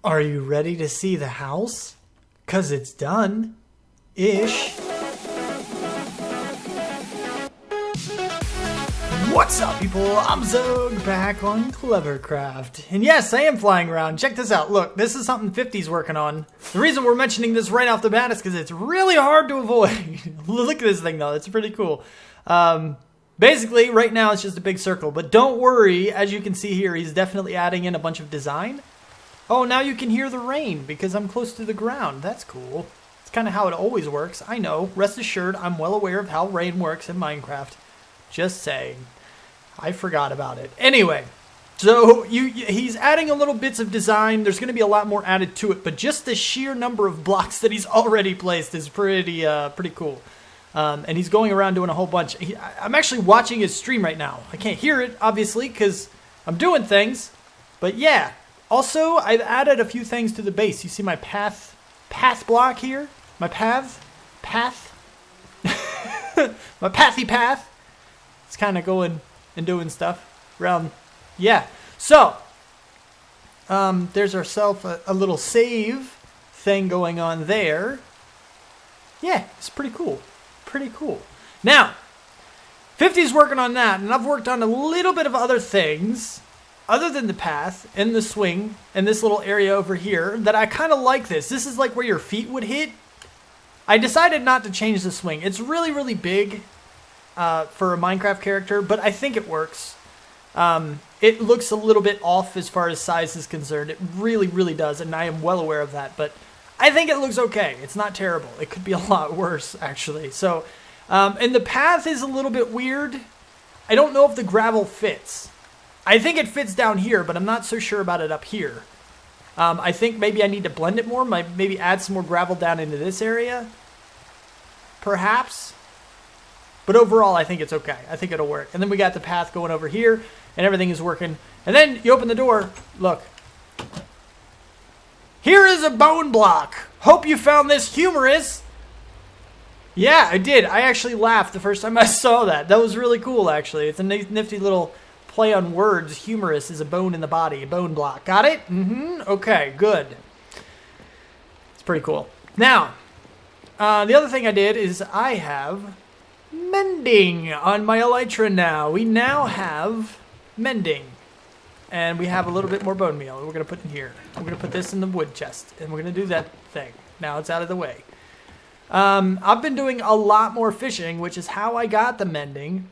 Are you ready to see the house? 'Cause it's done. Ish. What's up, people? I'm Xogue, back on Clevercraft. And yes, I am flying around. Check this out. Look, this is something 50's working on. The reason we're mentioning this right off the bat is because it's really hard to avoid. Look at this thing, though. It's pretty cool. Basically, right now, it's just a big circle. But don't worry. As you can see here, he's definitely adding in a bunch of design. Oh, now you can hear the rain because I'm close to the ground. That's cool. It's kind of how it always works. I know. Rest assured, I'm well aware of how rain works in Minecraft. Just saying. I forgot about it. Anyway, so he's adding a little bits of design. There's going to be a lot more added to it, but just the sheer number of blocks that he's already placed is pretty cool. And he's going around doing a whole bunch. I'm actually watching his stream right now. I can't hear it, obviously, because I'm doing things. But yeah. Also, I've added a few things to the base. You see my path block here? My path? My pathy path. It's kind of going and doing stuff around. Yeah. So, there's ourselves a little save thing going on there. Yeah, it's pretty cool. Pretty cool. Now, 50's working on that, and I've worked on a little bit of other things other than the path and the swing and this little area over here that I kind of like this. This is like where your feet would hit. I decided not to change the swing. It's really, really big for a Minecraft character, but I think it works. It looks a little bit off as far as size is concerned. It really, really does, and I am well aware of that, but I think it looks okay. It's not terrible. It could be a lot worse, actually. So, and the path is a little bit weird. I don't know if the gravel fits. I think it fits down here, but I'm not so sure about it up here. I think maybe I need to blend it more. Maybe add some more gravel down into this area. Perhaps. But overall, I think it's okay. I think it'll work. And then we got the path going over here, and everything is working. And then you open the door. Look. Here is a bone block. Hope you found this humorous. Yeah, I did. I actually laughed the first time I saw that. That was really cool, actually. It's a nifty little play on words. Humorous is a bone in the body. A bone block. Got it? Mm-hmm. Okay, good. It's pretty cool. Now, the other thing I did is I have mending on my elytra now. We now have mending. And we have a little bit more bone meal. We're going to put in here. We're going to put this in the wood chest. And we're going to do that thing. Now it's out of the way. I've been doing a lot more fishing, which is how I got the mending.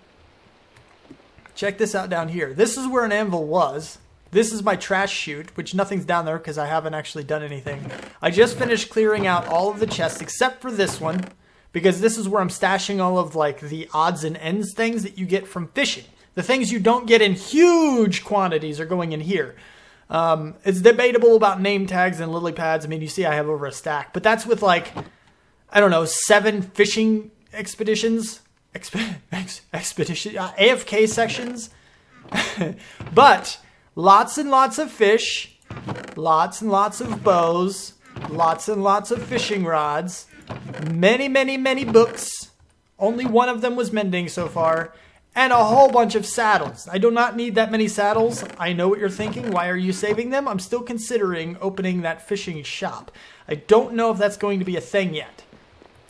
Check this out down here. This is where an anvil was. This is my trash chute, which nothing's down there because I haven't actually done anything. I just finished clearing out all of the chests except for this one, because this is where I'm stashing all of like the odds and ends things that you get from fishing. The things you don't get in huge quantities are going in here. It's debatable about name tags and lily pads. I mean, you see I have over a stack, but that's with like, I don't know, 7 fishing expeditions. AFK sections. But lots and lots of fish, lots and lots of bows, lots and lots of fishing rods, many, many, many books. Only one of them was mending so far, and a whole bunch of saddles. I do not need that many saddles. I know what you're thinking. Why are you saving them? I'm still considering opening that fishing shop. I don't know if that's going to be a thing yet.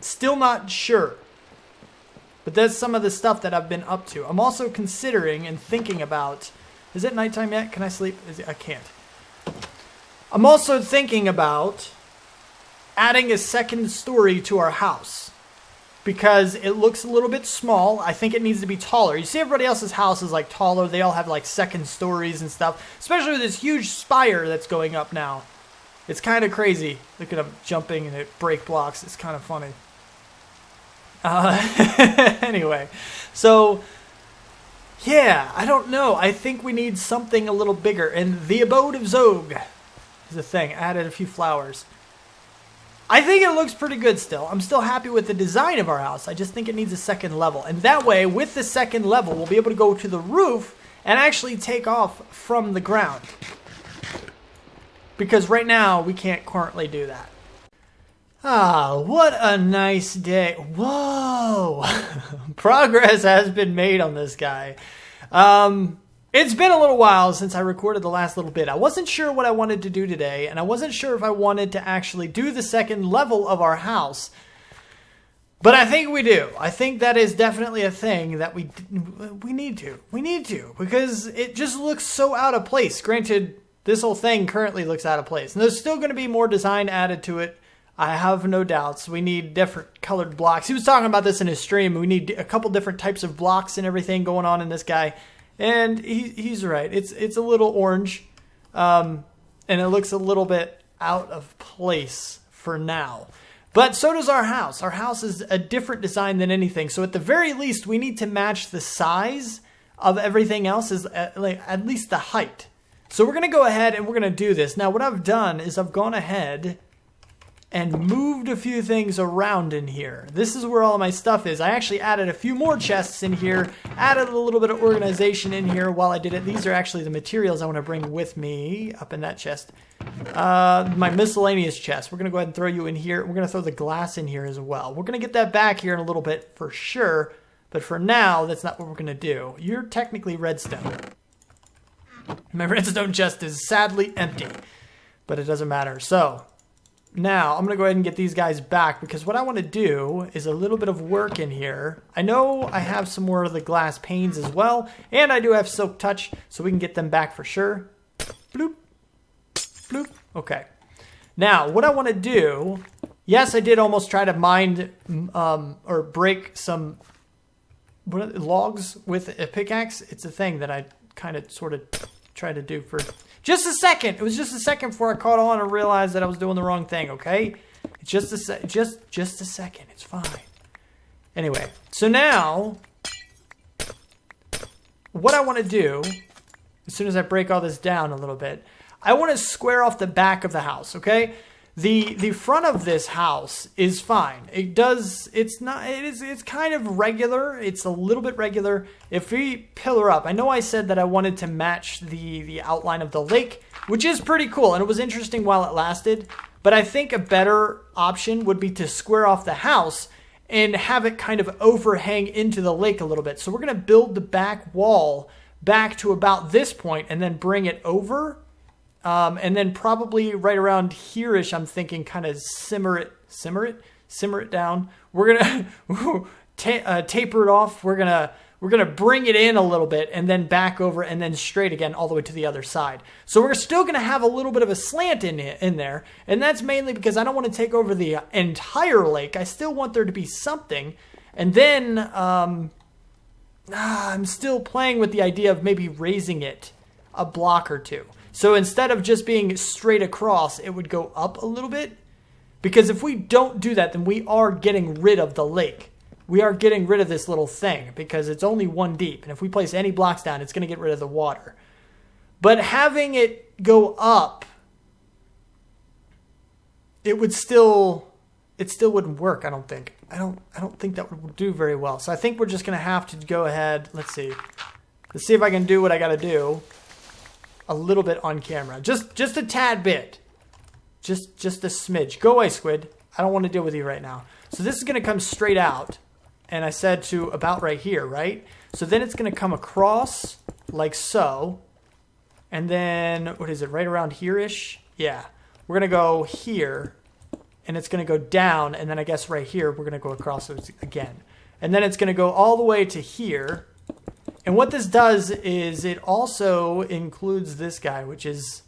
Still not sure. But that's some of the stuff that I've been up to. I'm also considering and thinking about... Is it nighttime yet? Can I sleep? I can't. I'm also thinking about adding a second story to our house. Because it looks a little bit small. I think it needs to be taller. You see everybody else's house is like taller. They all have like second stories and stuff. Especially with this huge spire that's going up now. It's kind of crazy. Look at them jumping and it break blocks. It's kind of funny. Anyway, so yeah, I don't know. I think we need something a little bigger. And the abode of Xogue is a thing. I added a few flowers. I think it looks pretty good still. I'm still happy with the design of our house. I just think it needs a second level. And that way, with the second level, we'll be able to go to the roof and actually take off from the ground. Because right now, we can't currently do that. Ah, what a nice day. Whoa! Progress has been made on this guy. It's been a little while since I recorded the last little bit. I wasn't sure what I wanted to do today, and I wasn't sure if I wanted to actually do the second level of our house. But I think we do. I think that is definitely a thing that we need to. We need to, because it just looks so out of place. Granted, this whole thing currently looks out of place. And there's still going to be more design added to it. I have no doubts. We need different colored blocks. He was talking about this in his stream. We need a couple different types of blocks and everything going on in this guy. And he's right. It's a little orange. And it looks a little bit out of place for now. But so does our house. Our house is a different design than anything. So at the very least, we need to match the size of everything else, is at least the height. So we're going to go ahead and we're going to do this. Now what I've done is I've gone ahead and moved a few things around in here. This is where all of my stuff is. I actually added a few more chests in here, added a little bit of organization in here while I did it. These are actually the materials I want to bring with me up in that chest. My miscellaneous chest. We're going to go ahead and throw you in here. We're going to throw the glass in here as well. We're going to get that back here in a little bit for sure. But for now, that's not what we're going to do. You're technically redstone. My redstone chest is sadly empty, but it doesn't matter. So now I'm going to go ahead and get these guys back, because what I want to do is a little bit of work in here. I know I have some more of the glass panes as well, and I do have silk touch, so we can get them back for sure. Bloop. Bloop. Okay. Now, what I want to do, yes, I did almost try to mine or break some logs with a pickaxe. It's a thing that I kind of sort of tried to do for just a second. It was just a second before I caught on and realized that I was doing the wrong thing, okay? It's just a second. It's fine. Anyway, so now what I want to do, as soon as I break all this down a little bit, I want to square off the back of the house, okay? The front of this house is fine. It's kind of regular. It's a little bit regular. If we pillar up, I know I said that I wanted to match the outline of the lake, which is pretty cool, and it was interesting while it lasted. But I think a better option would be to square off the house and have it kind of overhang into the lake a little bit. So we're going to build the back wall back to about this point and then bring it over. And then probably right around here-ish, I'm thinking kind of simmer it down. We're gonna taper it off. We're gonna bring it in a little bit and then back over and then straight again all the way to the other side. So we're still gonna have a little bit of a slant in there, and that's mainly because I don't want to take over the entire lake. I still want there to be something, and then I'm still playing with the idea of maybe raising it a block or two. So instead of just being straight across, it would go up a little bit. Because if we don't do that, then we are getting rid of the lake. We are getting rid of this little thing because it's only one deep. And if we place any blocks down, it's going to get rid of the water. But having it go up, it still wouldn't work, I don't think. I don't think that would do very well. So I think we're just going to have to go ahead. Let's see. Let's see if I can do what I got to do. A little bit on camera. Just a tad bit. Just a smidge. Go away, squid. I don't want to deal with you right now. So this is going to come straight out. And I said to about right here, right? So then it's going to come across like so. And then, what is it? Right around here-ish? Yeah. We're going to go here. And it's going to go down. And then I guess right here, we're going to go across it again. And then it's going to go all the way to here. And what this does is it also includes this guy, which is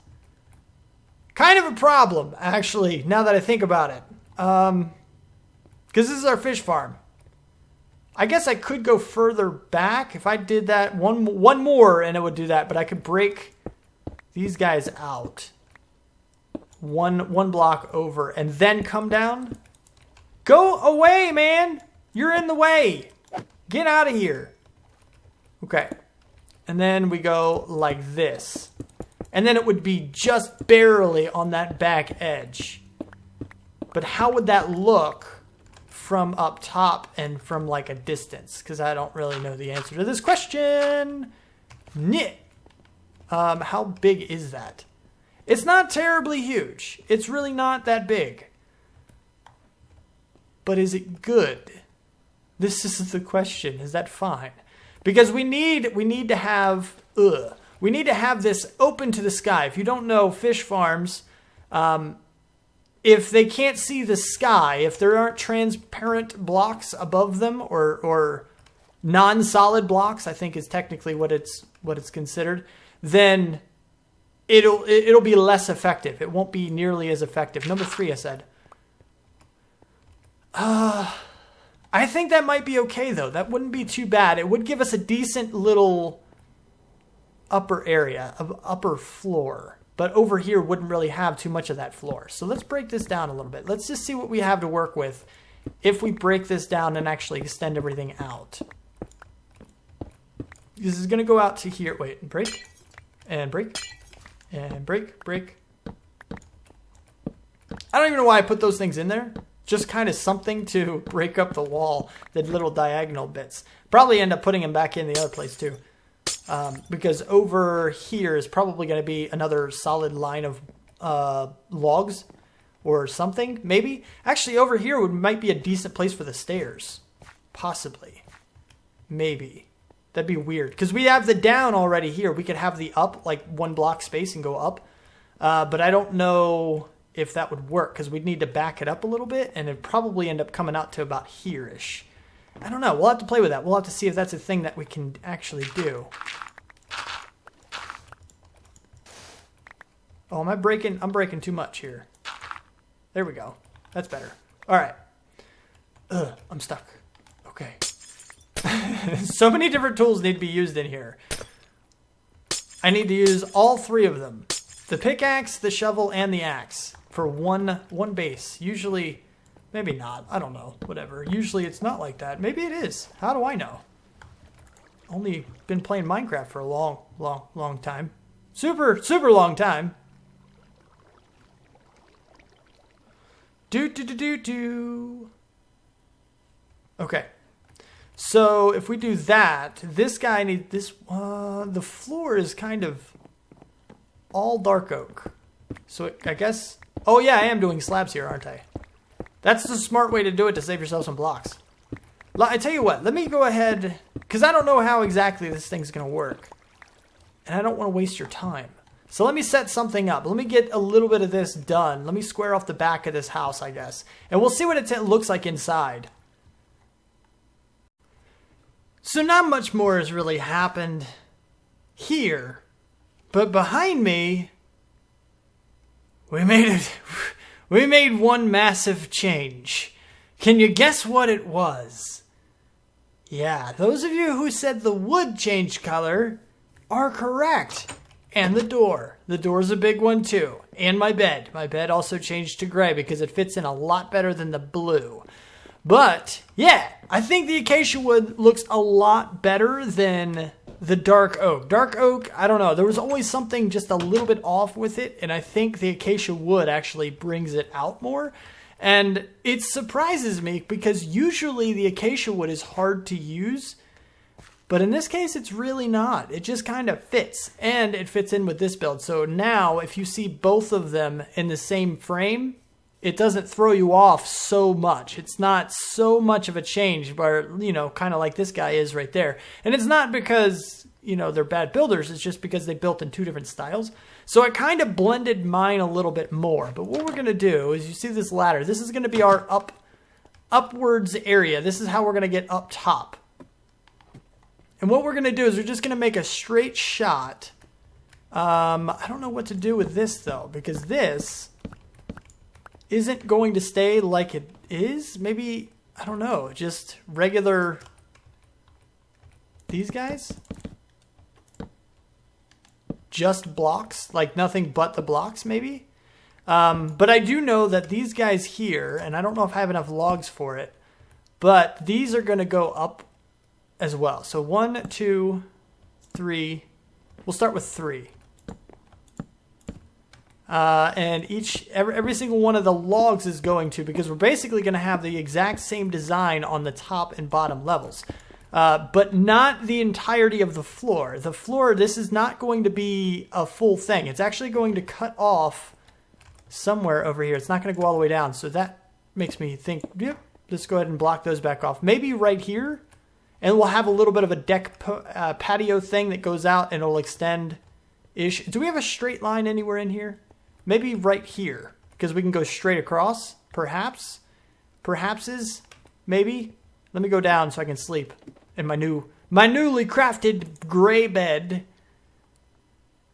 kind of a problem, actually, now that I think about it. Because this is our fish farm. I guess I could go further back if I did that one more and it would do that, but I could break these guys out one block over and then come down. Go away, man. You're in the way. Get out of here. Okay, and then we go like this. And then it would be just barely on that back edge. But how would that look from up top and from like a distance? Because I don't really know the answer to this question. How big is that? It's not terribly huge. It's really not that big. But is it good? This is the question. Is that fine? because we need to have this open to the sky. If you don't know fish farms, if they can't see the sky, if there aren't transparent blocks above them or non-solid blocks, I think is technically what it's considered, then it'll be less effective. It won't be nearly as effective. Number 3, I said. I think that might be okay though. That wouldn't be too bad. It would give us a decent little upper area of upper floor. But over here wouldn't really have too much of that floor. So let's break this down a little bit. Let's just see what we have to work with if we break this down and actually extend everything out. This is going to go out to here. Wait, break, and break, and break, break. I don't even know why I put those things in there. Just kind of something to break up the wall, the little diagonal bits. Probably end up putting them back in the other place too. Because over here is probably going to be another solid line of logs or something, maybe. Actually, over here might be a decent place for the stairs. Possibly. Maybe. That'd be weird. Because we have the down already here. We could have the up, like 1 block space and go up. But I don't know if that would work because we'd need to back it up a little bit and it'd probably end up coming out to about here-ish. I don't know. We'll have to play with that. We'll have to see if that's a thing that we can actually do. Oh, I'm breaking too much here. There we go. That's better. All right. I'm stuck. Okay. So many different tools need to be used in here. I need to use all 3 of them. The pickaxe, the shovel, and the axe for one base. Usually, maybe not. I don't know. Whatever. Usually it's not like that. Maybe it is. How do I know? Only been playing Minecraft for a long time. Super long time. Okay. So if we do that, this guy needs this. The floor is kind of all dark oak. So I guess. Oh yeah, I am doing slabs here, aren't I? That's the smart way to do it to save yourself some blocks. I tell you what, let me go ahead, because I don't know how exactly this thing's going to work. And I don't want to waste your time. So let me set something up. Let me get a little bit of this done. Let me square off the back of this house, I guess. And we'll see what it looks like inside. So not much more has really happened here. But behind me, we made one massive change. Can you guess what it was? Yeah, those of you who said the wood changed color are correct. And the door. The door's a big one too. And my bed. My bed also changed to gray because it fits in a lot better than the blue. But, yeah, I think the acacia wood looks a lot better than the dark oak. Dark oak, I don't know. There was always something just a little bit off with it. And I think the acacia wood actually brings it out more. And it surprises me because usually the acacia wood is hard to use. But in this case, it's really not. It just kind of fits. And it fits in with this build. So now, if you see both of them in the same frame, it doesn't throw you off so much. It's not so much of a change where, you know, kind of like this guy is right there. And it's not because, you know, they're bad builders. It's just because they built in 2 different styles. So it kind of blended mine a little bit more. But what we're going to do is you see this ladder. This is going to be our upwards area. This is how we're going to get up top. And what we're going to do is we're just going to make a straight shot. I don't know what to do with this, though, because this isn't going to stay like it is. Maybe, I don't know, just regular, these guys? Just blocks, like nothing but the blocks, maybe? But I do know that these guys here, and I don't know if I have enough logs for it, but these are going to go up as well. So 1, 2, 3. We'll start with 3. And every single one of the logs is going to, because we're basically going to have the exact same design on the top and bottom levels. But not the entirety of the floor. The floor, this is not going to be a full thing. It's actually going to cut off somewhere over here. It's not going to go all the way down. So that makes me think, yep, let's go ahead and block those back off. Maybe right here. And we'll have a little bit of a deck patio thing that goes out and it'll extend-ish. Do we have a straight line anywhere in here? Maybe right here, because we can go straight across, perhaps. Perhaps maybe. Let me go down so I can sleep in my newly crafted gray bed.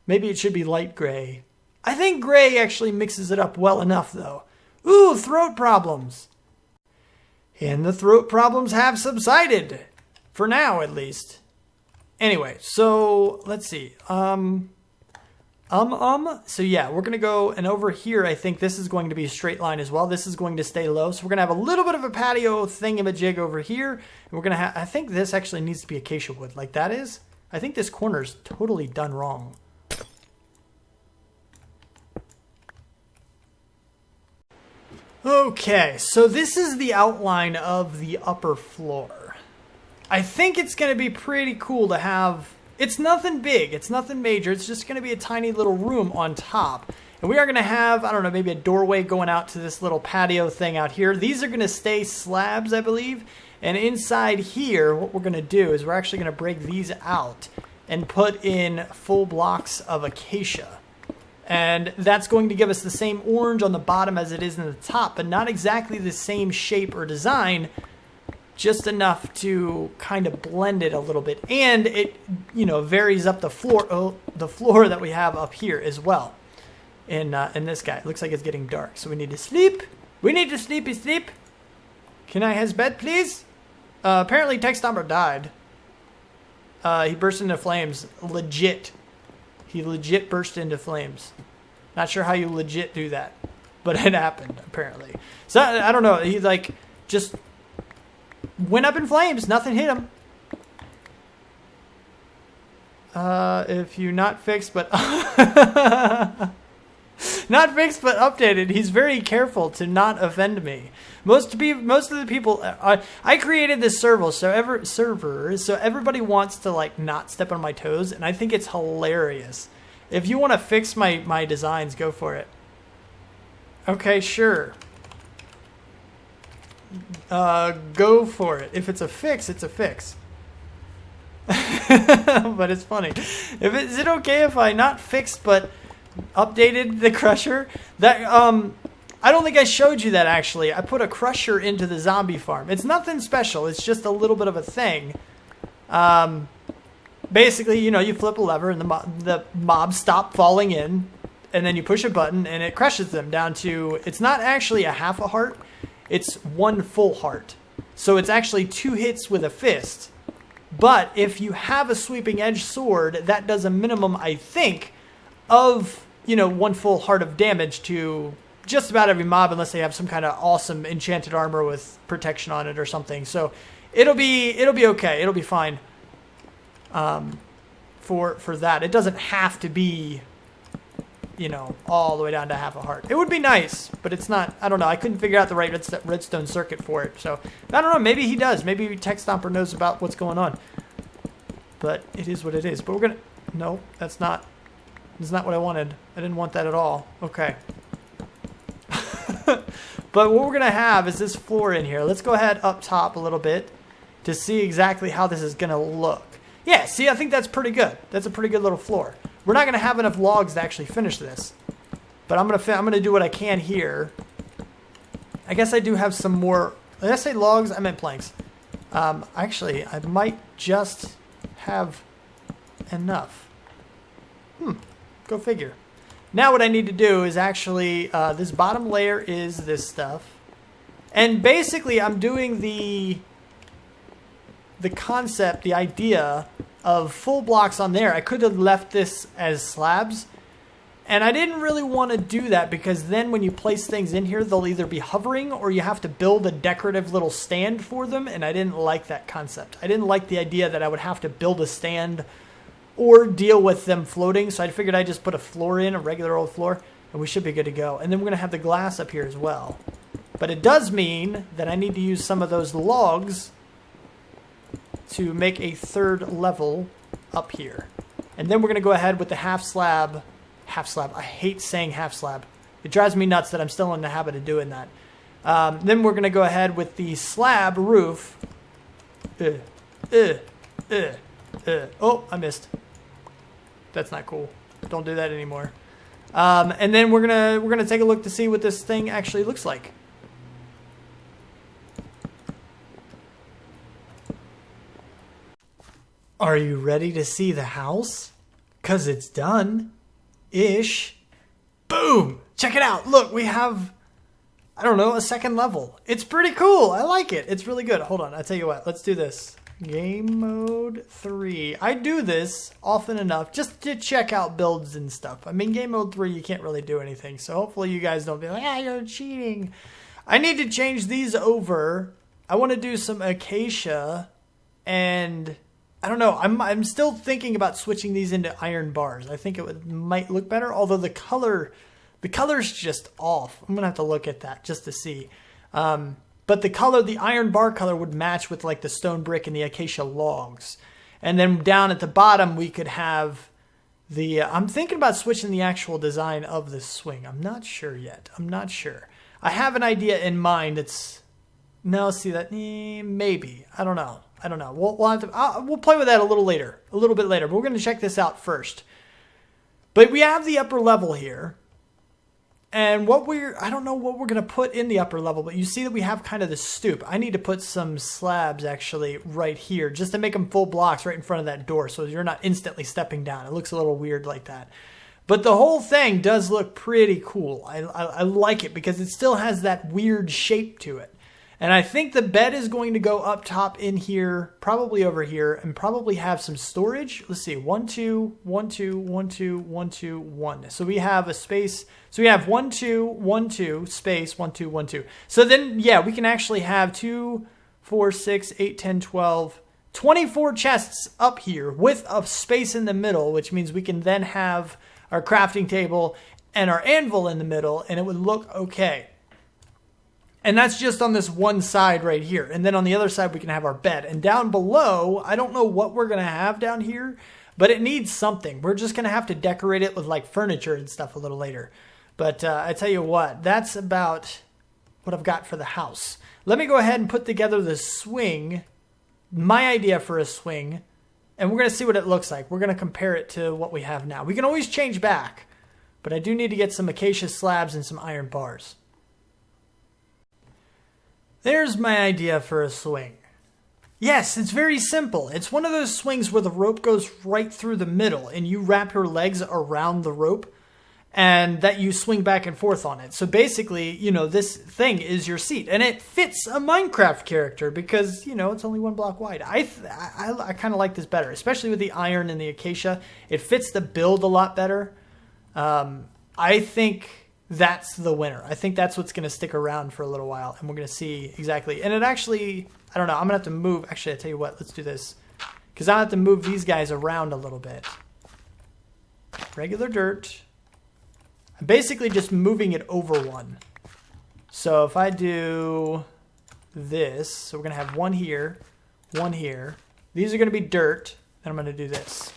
Maybe it should be light gray. I think gray actually mixes it up well enough, though. Ooh, throat problems. And the throat problems have subsided. For now, at least. Anyway, so let's see. So yeah, we're going to go, and over here, I think this is going to be a straight line as well. This is going to stay low. So we're going to have a little bit of a patio thingamajig over here. And we're going to have, I think this actually needs to be acacia wood, like that is. I think this corner's totally done wrong. Okay, so this is the outline of the upper floor. I think it's going to be pretty cool to have... It's nothing big. It's nothing major. It's just going to be a tiny little room on top. And we are going to have, I don't know, maybe a doorway going out to this little patio thing out here. These are going to stay slabs, I believe. And inside here, what we're going to do is we're actually going to break these out and put in full blocks of acacia. And that's going to give us the same orange on the bottom as it is in the top, but not exactly the same shape or design, just enough to kind of blend it a little bit. And it, you know, varies up the floor that we have up here as well. In this guy, it looks like it's getting dark, so we need to sleep. We need to sleepy sleep. Can I have his bed, please? Apparently, Textomber died. He burst into flames. Legit. He legit burst into flames. Not sure how you legit do that, but it happened, apparently. So, I don't know. He, like, just went up in flames. Nothing hit him. If you not fixed, but... not fixed, but updated. He's very careful to not offend me. Most of the people... I created this server, so everybody wants to, like, not step on my toes, and I think it's hilarious. If you want to fix my designs, go for it. Okay, sure. Go for it. If it's a fix, it's a fix. But it's funny. Is it okay if I not fixed, but updated the crusher? That I don't think I showed you that, actually. I put a crusher into the zombie farm. It's nothing special. It's just a little bit of a thing. Basically, you know, you flip a lever and the mobs stop falling in, and then you push a button and it crushes them down to, it's not actually a half a heart, it's one full heart. So it's actually 2 hits with a fist. But if you have a sweeping edge sword, that does a minimum, I think, of, you know, 1 full heart of damage to just about every mob, unless they have some kind of awesome enchanted armor with protection on it or something. So it'll be okay. It'll be fine. For that. It doesn't have to be, you know, all the way down to half a heart. It would be nice, but it's not. I don't know. I couldn't figure out the right redstone circuit for it. So, I don't know. Maybe he does. Maybe Textomber knows about what's going on. But it is what it is. But we're going to... No, that's not what I wanted. I didn't want that at all. Okay. But what we're going to have is this floor in here. Let's go ahead up top a little bit to see exactly how this is going to look. Yeah, see, I think that's pretty good. That's a pretty good little floor. We're not going to have enough logs to actually finish this. But I'm gonna do what I can here. I guess I do have some more... Did I say logs? I meant planks. Actually, I might just have enough. Go figure. Now what I need to do is actually... this bottom layer is this stuff. And basically, I'm doing the concept, the idea of full blocks on there. I could have left this as slabs, and I didn't really want to do that because then when you place things in here, they'll either be hovering or you have to build a decorative little stand for them, and I didn't like that concept. I didn't like the idea that I would have to build a stand or deal with them floating, so I figured I'd just put a floor in, a regular old floor, and we should be good to go. And then we're going to have the glass up here as well. But it does mean that I need to use some of those logs to make a 3rd level up here. And then we're going to go ahead with the half slab. I hate saying half slab. It drives me nuts that I'm still in the habit of doing that. Then we're going to go ahead with the slab roof. Oh, I missed. That's not cool. Don't do that anymore. And then we're gonna take a look to see what this thing actually looks like. Are you ready to see the house? 'Cause it's done-ish. Boom! Check it out. Look, we have, I don't know, a second level. It's pretty cool. I like it. It's really good. Hold on. I'll tell you what. Let's do this. Game mode 3. I do this often enough just to check out builds and stuff. I mean, game mode 3, you can't really do anything. So hopefully you guys don't be like, ah, you're cheating. I need to change these over. I want to do some acacia, and I don't know. I'm still thinking about switching these into iron bars. I think it might look better, although the color's just off. I'm gonna have to look at that just to see. But the iron bar color would match with like the stone brick and the acacia logs. And then down at the bottom, we could have the, I'm thinking about switching the actual design of this swing. I'm not sure yet. I'm not sure. I have an idea in mind. No, see that, maybe. I don't know. We'll have to, we'll play with that a little bit later. But we're going to check this out first. But we have the upper level here. And I don't know what we're going to put in the upper level, but you see that we have kind of the stoop. I need to put some slabs actually right here just to make them full blocks right in front of that door so you're not instantly stepping down. It looks a little weird like that. But the whole thing does look pretty cool. I like it because it still has that weird shape to it. And I think the bed is going to go up top in here, probably over here, and probably have some storage. Let's see, 1, 2, 1, 2, 1, 2, 1, 2, 1. So we have a space. So we have 1, 2, 1, 2, space, 1, 2, 1, 2. So then, yeah, we can actually have 2, 4, 6, 8, 10, 12, 24 chests up here with a space in the middle, which means we can then have our crafting table and our anvil in the middle, and it would look okay. And that's just on this one side right here. And then on the other side, we can have our bed. And down below, I don't know what we're going to have down here, but it needs something. We're just going to have to decorate it with like furniture and stuff a little later. But I tell you what, that's about what I've got for the house. Let me go ahead and put together the swing, my idea for a swing, and we're going to see what it looks like. We're going to compare it to what we have now. We can always change back, but I do need to get some acacia slabs and some iron bars. There's my idea for a swing. Yes, it's very simple. It's one of those swings where the rope goes right through the middle and you wrap your legs around the rope and that you swing back and forth on it. So basically, you know, this thing is your seat and it fits a Minecraft character because, you know, it's only 1 block wide. I kind of like this better, especially with the iron and the acacia. It fits the build a lot better. I think that's the winner. I think that's what's going to stick around for a little while, and we're going to see exactly. And it actually, I don't know, I'm going to have to move. Actually, I tell you what, let's do this. Because I have to move these guys around a little bit. Regular dirt. I'm basically just moving it over one. So if I do this, so we're going to have one here, one here. These are going to be dirt, and I'm going to do this.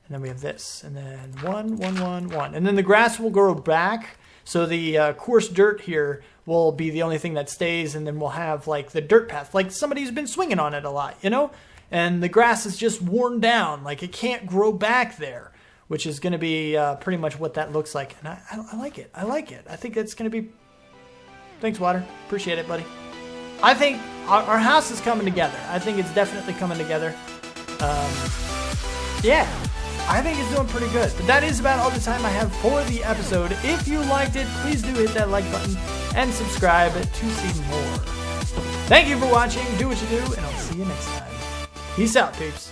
And then we have this, and then 1, 1, 1, 1. And then the grass will grow back, so the coarse dirt here will be the only thing that stays, and then we'll have like the dirt path, like somebody's been swinging on it a lot, you know? And the grass is just worn down, like it can't grow back there, which is going to be pretty much what that looks like. And I like it. I like it. I think it's going to be... Thanks, Water. Appreciate it, buddy. I think our house is coming together. I think it's definitely coming together. Yeah. I think it's doing pretty good. But that is about all the time I have for the episode. If you liked it, please do hit that like button and subscribe to see more. Thank you for watching. Do what you do, and I'll see you next time. Peace out, peeps.